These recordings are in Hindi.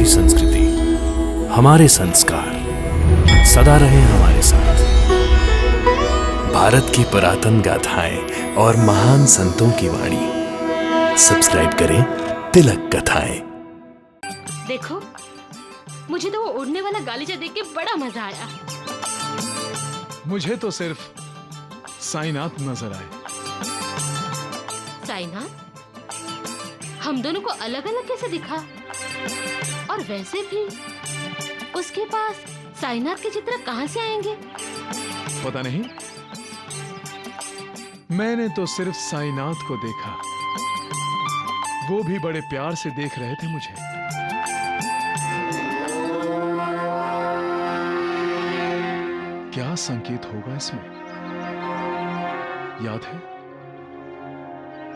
हमारी संस्कृति, हमारे संस्कार सदा रहे हमारे साथ। भारत की पुरातन गाथाएं और महान संतों की वाणी। सब्सक्राइब करें तिलक कथाएं। देखो, मुझे तो वो उड़ने वाला गालीचा देख के बड़ा मजा आया। मुझे तो सिर्फ साईनाथ नजर आए। साईनाथ? हम दोनों को अलग अलग कैसे दिखा? और वैसे भी उसके पास साईनाथ के चित्र कहां से आएंगे? पता नहीं, मैंने तो सिर्फ साईनाथ को देखा। वो भी बड़े प्यार से देख रहे थे मुझे। क्या संकेत होगा इसमें? याद है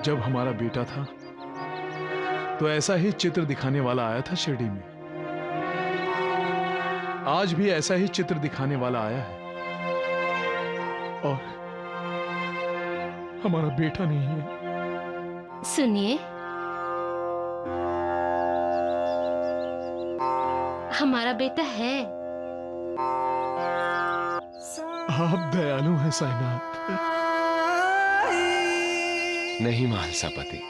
जब हमारा बेटा था तो ऐसा ही चित्र दिखाने वाला आया था शिरडी में। आज भी ऐसा ही चित्र दिखाने वाला आया है और हमारा बेटा नहीं है। सुनिए, हमारा बेटा है। आप दयालु हैं साईनाथ। नहीं महालसापति,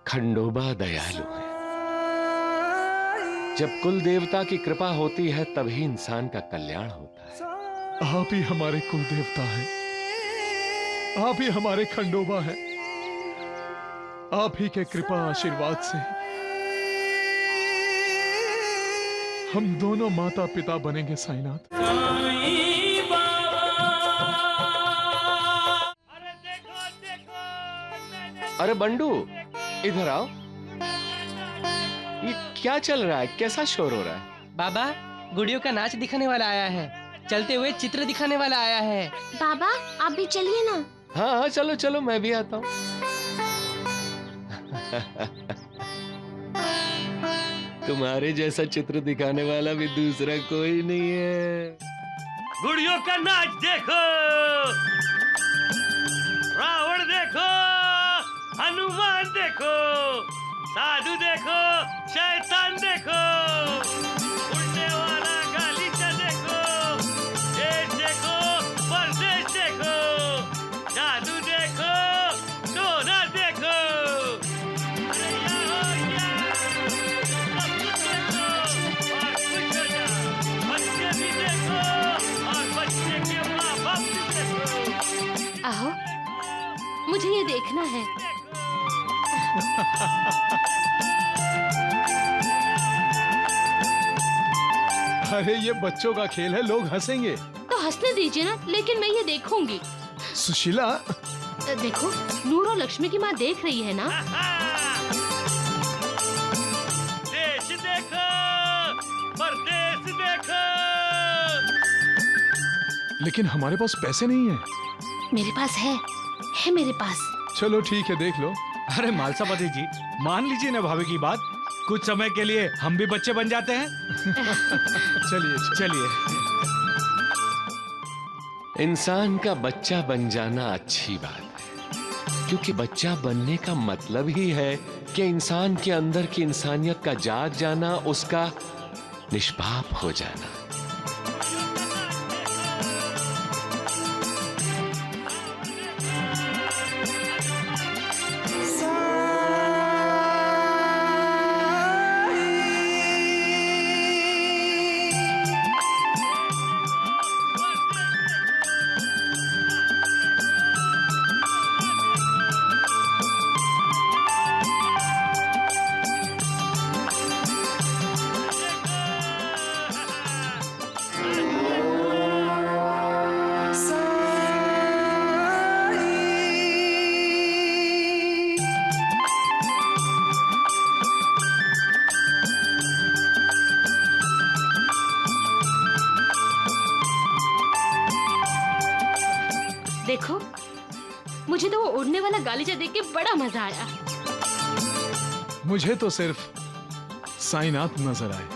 खंडोबा दयालु है। जब कुल देवता की कृपा होती है तभी इंसान का कल्याण होता है। आप ही हमारे कुल देवता हैं, आप ही हमारे खंडोबा हैं। आप ही के कृपा आशीर्वाद से हम दोनों माता पिता बनेंगे साईनाथ। अरे बंडू, इधर आओ। ये क्या चल रहा है? कैसा शोर हो रहा है? बाबा, गुड़ियों का नाच दिखाने वाला आया है। चलते हुए चित्र दिखाने वाला आया है। बाबा, आप भी चलिए ना। हाँ हाँ, चलो चलो, मैं भी आता हूँ। तुम्हारे जैसा चित्र दिखाने वाला भी दूसरा कोई नहीं है। गुड़ियों का नाच देखो, रावण देखो, हनुमान देखो, साधु देखो, शैतान देखो, उड़ने वाला गालीचा देखो, देश देखो, परदेश देखो, जादू देखो, टोना देखो। अरे या हो या, सब कुछ देखो और खुश हो जाओ। बच्चे भी देखो और बच्चे के माँ बाप भी देखो। आओ, मुझे ये देखना है। अरे ये बच्चों का खेल है, लोग हंसेंगे। तो हंसने दीजिए ना, लेकिन मैं ये देखूंगी। सुशीला, देखो, नूर और लक्ष्मी की माँ देख रही है ना। देश देखो, परदेश देखो। लेकिन हमारे पास पैसे नहीं है। मेरे पास है मेरे पास। चलो ठीक है, देख लो। अरे मालसापति जी, मान लीजिए ना भाभी की बात। कुछ समय के लिए हम भी बच्चे बन जाते हैं। चलिए चलिए। इंसान का बच्चा बन जाना अच्छी बात है, क्योंकि बच्चा बनने का मतलब ही है कि इंसान के अंदर की इंसानियत का जाग जाना, उसका निष्पाप हो जाना। देखो, मुझे तो वो उड़ने वाला गालीचा देख के बड़ा मजा आया। मुझे तो सिर्फ साईनाथ नजर आए।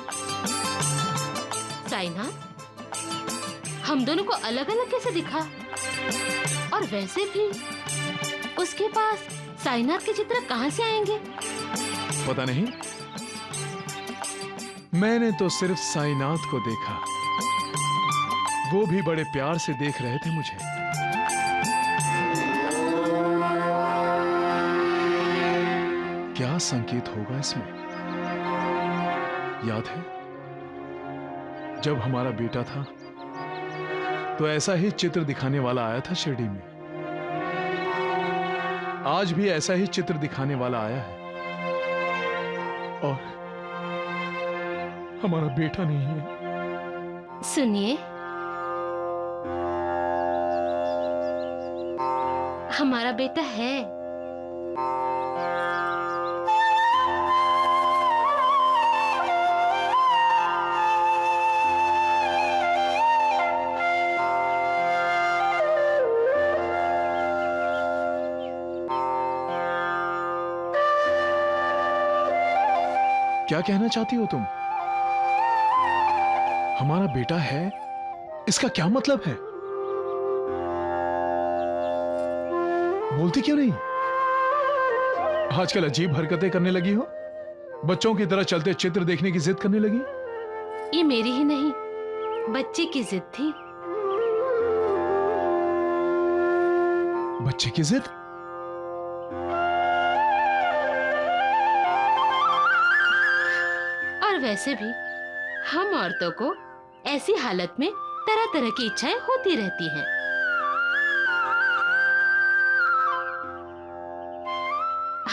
साईनाथ? हम दोनों को अलग अलग कैसे दिखा? और वैसे भी उसके पास साईनाथ के चित्र कहां से आएंगे? पता नहीं, मैंने तो सिर्फ साईनाथ को देखा, वो भी बड़े प्यार से देख रहे थे मुझे। क्या संकेत होगा इसमें? याद है जब हमारा बेटा था तो ऐसा ही चित्र दिखाने वाला आया था शिरडी में। आज भी ऐसा ही चित्र दिखाने वाला आया है और हमारा बेटा नहीं है। सुनिए, हमारा बेटा है। क्या कहना चाहती हो तुम? हमारा बेटा है, इसका क्या मतलब है? बोलती क्यों नहीं? आजकल अजीब हरकतें करने लगी हो, बच्चों की तरह चलते चित्र देखने की जिद करने लगी। ये मेरी ही नहीं, बच्चे की जिद थी। बच्चे की जिद? और वैसे भी हम औरतों को ऐसी हालत में तरह तरह की इच्छाएं होती रहती हैं।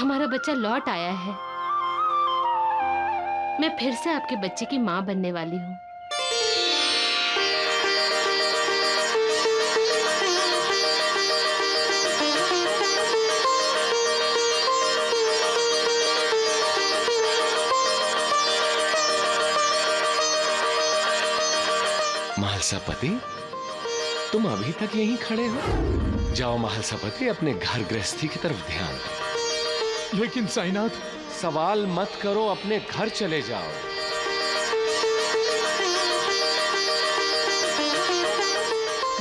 हमारा बच्चा लौट आया है। मैं फिर से आपके बच्चे की मां बनने वाली हूँ। महालसापति, तुम अभी तक यहीं खड़े हो? जाओ महालसापति, अपने घर गृहस्थी की तरफ ध्यान दो। लेकिन साईनाथ। सवाल मत करो, अपने घर चले जाओ।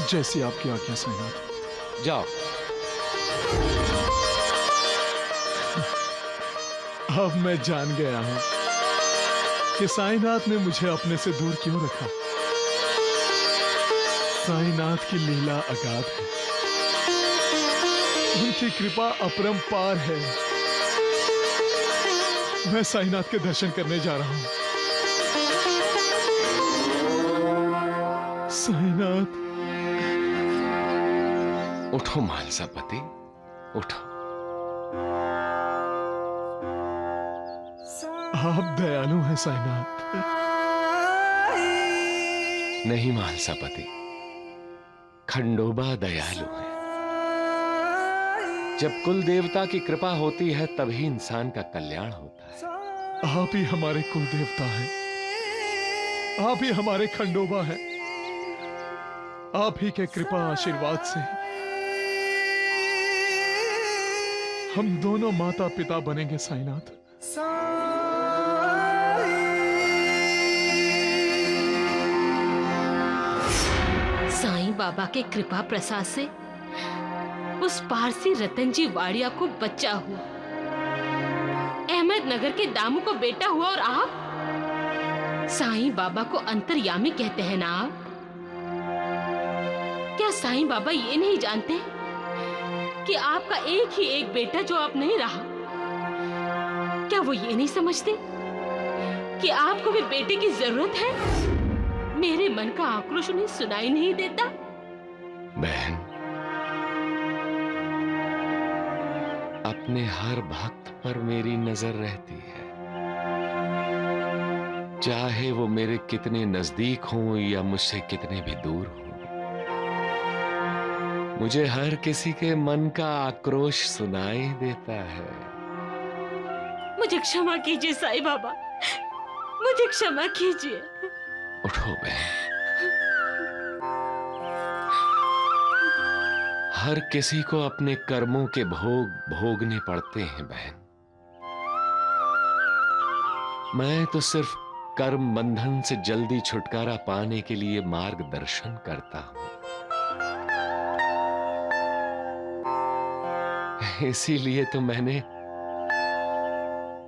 जैसी आपकी आज्ञा साईनाथ। जाओ। अब मैं जान गया हूं कि साईनाथ ने मुझे अपने से दूर क्यों रखा। साईनाथ की लीला अगाध है, उनकी कृपा अपरंपार है। मैं साईनाथ के दर्शन करने जा रहा हूं। साईनाथ। उठो महालसापति, उठो। आप दयालु हैं साईनाथ। नहीं महालसापति, खंडोबा दयालु है। जब कुल देवता की कृपा होती है तभी इंसान का कल्याण होता है। आप ही हमारे कुल देवता हैं, आप ही हमारे खंडोबा हैं। आप ही के कृपा आशीर्वाद से हम दोनों माता पिता बनेंगे साईनाथ। साईं बाबा के कृपा प्रसाद से उस पारसी रतन जी वाड़िया को बच्चा हुआ, अहमदनगर के दामू को बेटा हुआ, और आप साईं बाबा को अंतर्यामी कहते हैं ना आप? क्या साईं बाबा ये नहीं जानते कि आपका एक ही एक बेटा जो आप नहीं रहा, क्या वो ये नहीं समझते कि आपको भी बेटे की जरूरत है? मेरे मन का आक्रोश उन्हें सुनाई नहीं देता? बहन, अपने हर भक्त पर मेरी नजर रहती है, चाहे वो मेरे कितने नजदीक हों या मुझसे कितने भी दूर हों। मुझे हर किसी के मन का आक्रोश सुनाई देता है। मुझे क्षमा कीजिए साईं बाबा, मुझे क्षमा कीजिए। उठो बहन, हर किसी को अपने कर्मों के भोग भोगने पड़ते हैं बहन। मैं तो सिर्फ कर्म बंधन से जल्दी छुटकारा पाने के लिए मार्गदर्शन करता हूं। इसीलिए तो मैंने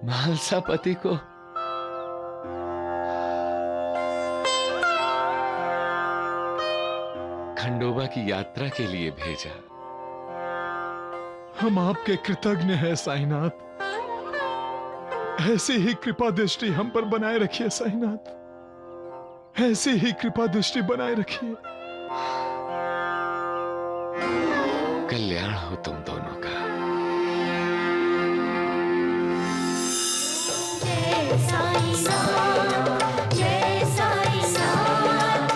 महालसापति को खंडोबा की यात्रा के लिए भेजा। हम आपके कृतज्ञ हैं साईनाथ। ऐसी ही कृपा दृष्टि हम पर बनाए रखिए साईनाथ, ऐसी ही कृपा दृष्टि बनाए रखिए। कल्याण हो तुम दोनों का। जय साईं नाथ, जय साईं नाथ,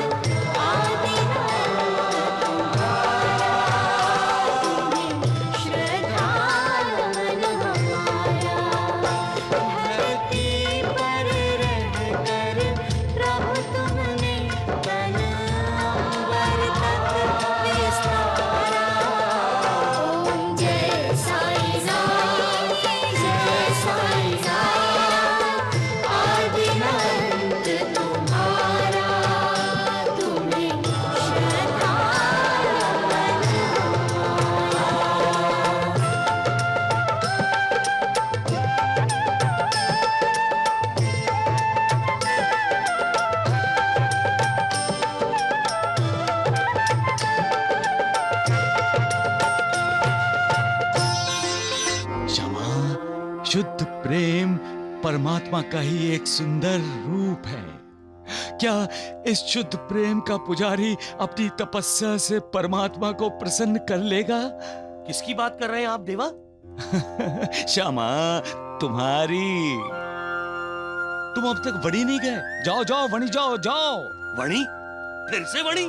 आदिनाथ तुम्हारा, तुम्हें श्रद्धा नमन हमारा। धरती पर रहकर प्रभु तुमने तन अंबर तक विस्तारा। ओम जय साईं नाथ, जय साईं नाथ, आदिनाथ तुम्हारा, तुम्हें श्रद्धा नमन क्षमा, शुद्ध प्रेम परमात्मा का ही एक सुंदर रूप है। क्या इस शुद्ध प्रेम का पुजारी अपनी तपस्या से परमात्मा को प्रसन्न कर लेगा? किसकी बात कर रहे हैं आप देवा? श्यामा, तुम्हारी। तुम अब तक वणी नहीं गए? जाओ जाओ वणी, जाओ जाओ। वणी? फिर से वणी?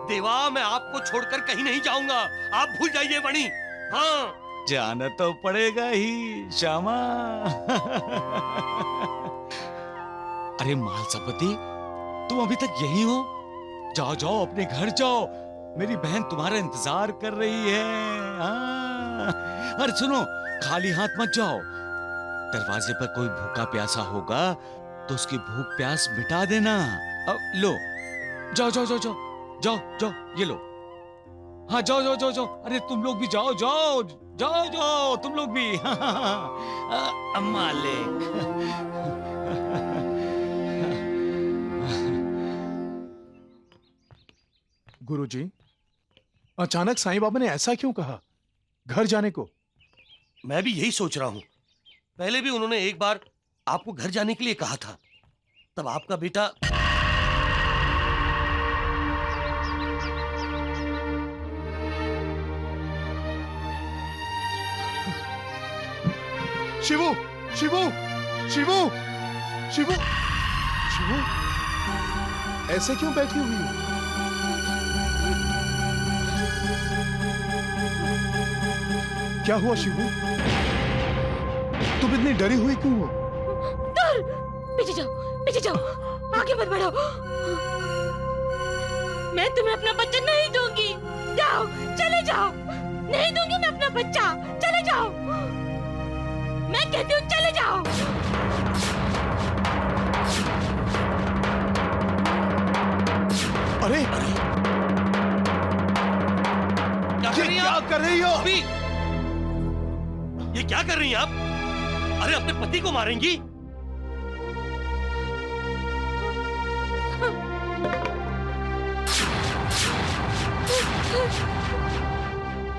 देवा, मैं आपको छोड़कर कहीं नहीं जाऊंगा, आप भूल जाइए वणी। हाँ, जाना तो पड़ेगा ही श्यामा। अरे मालसापति, तुम अभी तक यही हो? जाओ जाओ, अपने घर जाओ, मेरी बहन तुम्हारा इंतजार कर रही है। हाँ। अरे सुनो, खाली हाथ मत जाओ। दरवाजे पर कोई भूखा प्यासा होगा तो उसकी भूख प्यास मिटा देना। अब लो, जाओ जाओ जाओ जाओ जाओ जाओ, ये लो। हाँ जाओ जाओ जाओ जाओ। अरे तुम लोग भी जाओ जाओ जाओ जाओ, तुम लोग भी। मालिक। गुरुजी, अचानक साईं बाबा ने ऐसा क्यों कहा, घर जाने को? मैं भी यही सोच रहा हूँ। पहले भी उन्होंने एक बार आपको घर जाने के लिए कहा था, तब आपका बेटा शिवू, शिवू, शिवू, शिवू, शिवू, ऐसे क्यों बैठी हुई हो? क्या हुआ शिवू? तुम इतनी डरी हुई क्यों हो? दूर! पीछे जाओ, पीछे जाओ, आगे मत बढ़ो। मैं तुम्हें अपना बच्चा नहीं दूंगी। जाओ, चले जाओ। नहीं दूंगी मैं अपना बच्चा, चले जाओ। मैं कहती हूँ चले जाओ। अरे क्या कर रही क्या कर रही हैं आप? हो? अभी ये क्या कर रही हैं आप? अरे अपने पति को मारेंगी?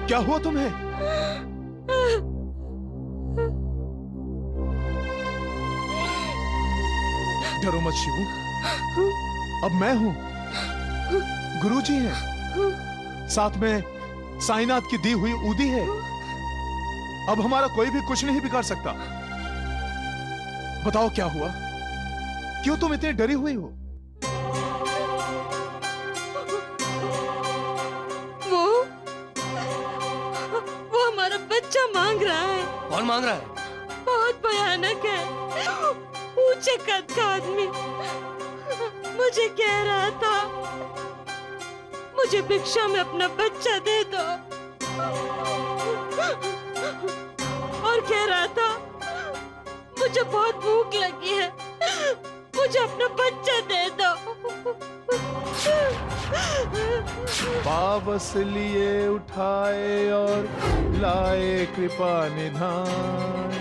क्या हुआ तुम्हें? डरो मत शिवू, अब मैं हूं, गुरुजी हैं, साथ में साईनाथ की दी हुई ऊदी है। अब हमारा कोई भी कुछ नहीं बिगाड़ सकता। बताओ क्या हुआ, क्यों तुम इतनी डरी हुई हो? वो हमारा बच्चा मांग रहा है। कौन मांग रहा है? बहुत भयानक है, ऊंचे कद का आदमी। मुझे कह रहा था मुझे भिक्षा में अपना बच्चा दे दो, और कह रहा था मुझे बहुत भूख लगी है, मुझे अपना बच्चा दे दो। पावस लिए उठाए और लाए कृपा निधान,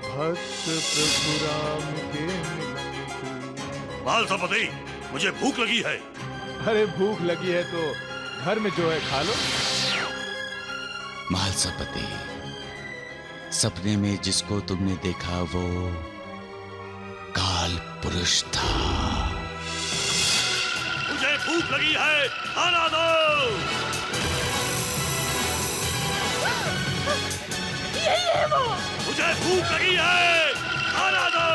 भक्त प्रभु राम के मिलन की। मालसापति, मुझे भूख लगी है। अरे भूख लगी है तो घर में जो है खा लो। महालसापति, सपने में जिसको तुमने देखा वो काल पुरुष था। मुझे भूख लगी है, खाना दो। यही है वो। मुझे भूख लगी है, खाना दो।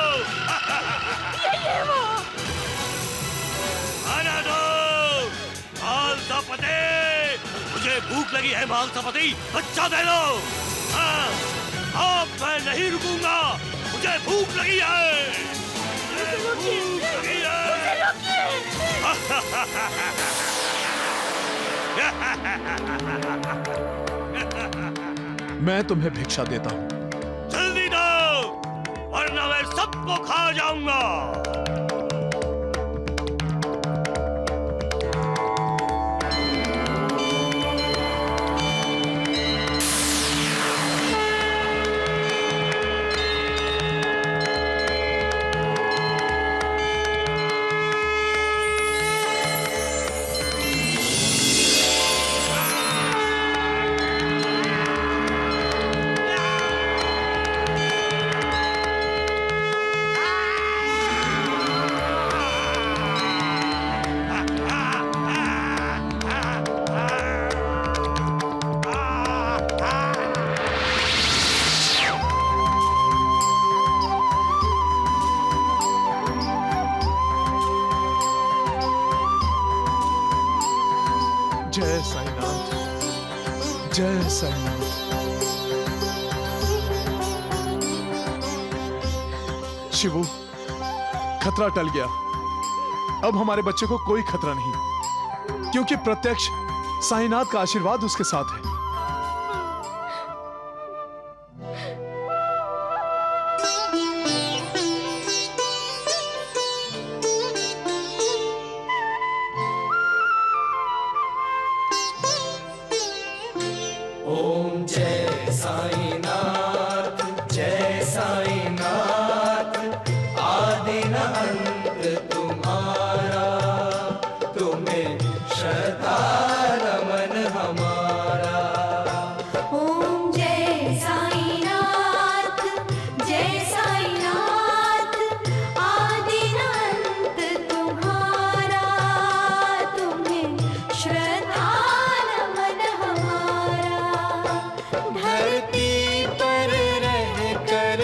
यही है वो। खाना दो महालसापति, मुझे भूख लगी है महालसापति, बच्चा दे दो। हाँ, अब मैं नहीं रुकूंगा, मुझे भूख लगी है, मुझे भूख लगी है। मैं तुम्हें भिक्षा देता हूँ। जल्दी दो, वरना मैं सबको खा जाऊंगा। जय साईनाथ, जय साईनाथ। शिवू, खतरा टल गया। अब हमारे बच्चे को कोई खतरा नहीं, क्योंकि प्रत्यक्ष साईनाथ का आशीर्वाद उसके साथ है। ओम जय साईनाथ, जय साईनाथ, आदि न अंत तुम्हारा, तुम्हें श्रद्धा नमन हमारा। धरती पर रहकर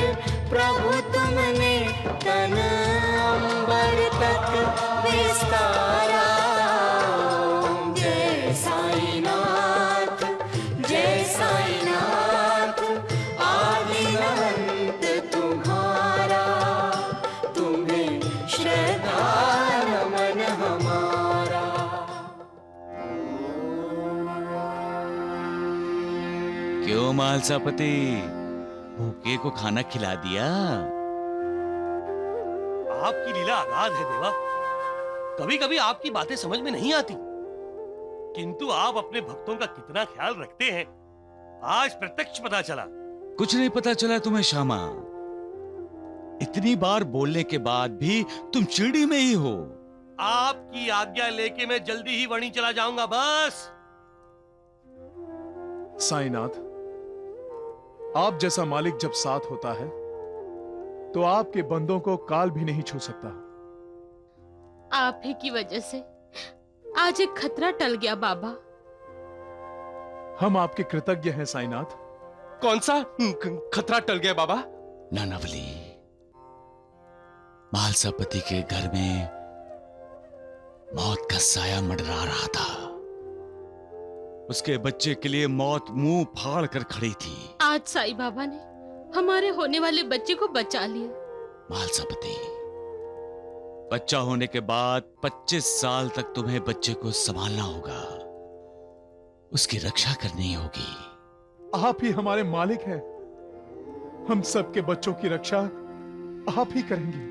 प्रभु तुमने तन अंबर तक विस्तारा। ओम जय साईनाथ, जय साईनाथ, आदि अनंत तुम्हारा, तुम्हें श्रद्धा नमन हमारा। क्यों महालसापति, भूखे को खाना खिला दिया? आपकी लीला अगाध है देवा। कभी कभी आपकी बातें समझ में नहीं आती, किंतु आप अपने भक्तों का कितना ख्याल रखते हैं, आज प्रत्यक्ष पता चला। कुछ नहीं पता चला तुम्हें श्यामा? इतनी बार बोलने के बाद भी तुम चिड़ी में ही हो। आपकी आज्ञा लेके मैं जल्दी ही वणी चला जाऊंगा बस। साईनाथ, आप जैसा मालिक जब साथ होता है तो आपके बंदों को काल भी नहीं छू सकता। आप ही की वजह से आज एक खतरा टल गया बाबा। हम आपके कृतज्ञ हैं साईनाथ। कौन सा खतरा टल गया बाबा? नानावली, महालसापति के घर में मौत का साया मंडरा रहा था। उसके बच्चे के लिए मौत मुंह फाड़ कर खड़ी थी। आज साईं बाबा ने हमारे होने वाले बच्चे को बचा लिया। महालसापति, बच्चा होने के बाद 25 साल तक तुम्हें बच्चे को संभालना होगा, उसकी रक्षा करनी होगी। आप ही हमारे मालिक हैं, हम सबके बच्चों की रक्षा आप ही करेंगे।